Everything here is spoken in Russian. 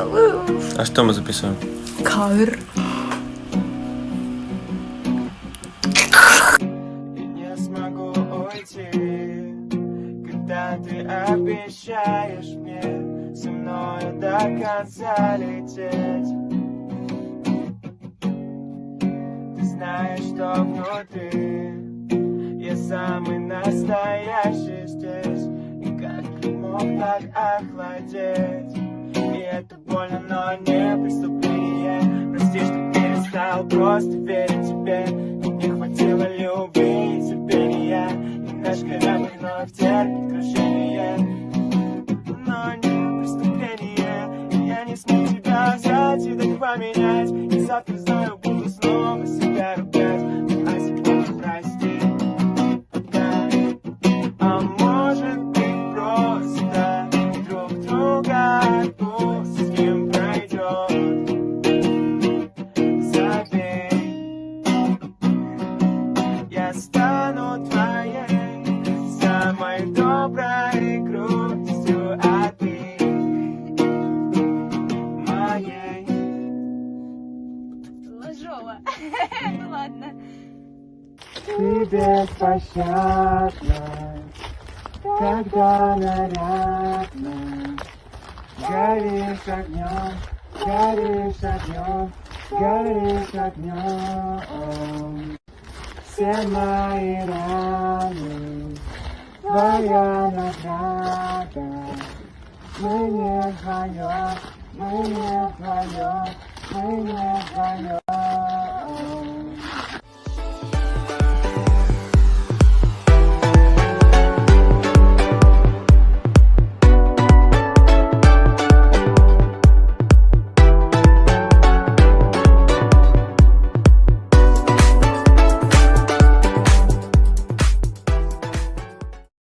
целую. А что мы записываем? Кавер. Не смогу уйти, когда ты обещаешь мне со мною до конца лететь. Ты знаешь, что внутри я самый настоящий здесь, и как ты мог так охладеть? И это больно, но не преступление. Прости, что перестал просто верить тебе. Не хватило любви и терпения, и наш корабль вновь терпит крушение. Но не преступление, и я не смог тебя взять и так поменять. И завтра, знаю, буду снова себя ругать. А сегодня прости, да. А может быть просто друг друга отпустим, пройдет. Забей, я стану твоей самой доброй грустью, а ты моей. Ложова. Ну ладно. Ты беспощадна, когда нарядно горишь огнем, горишь огнем, горишь огнем. Все мои раны, твоя награда. Мы не вдвоем, мы не вдвоем, мы не вдвоем.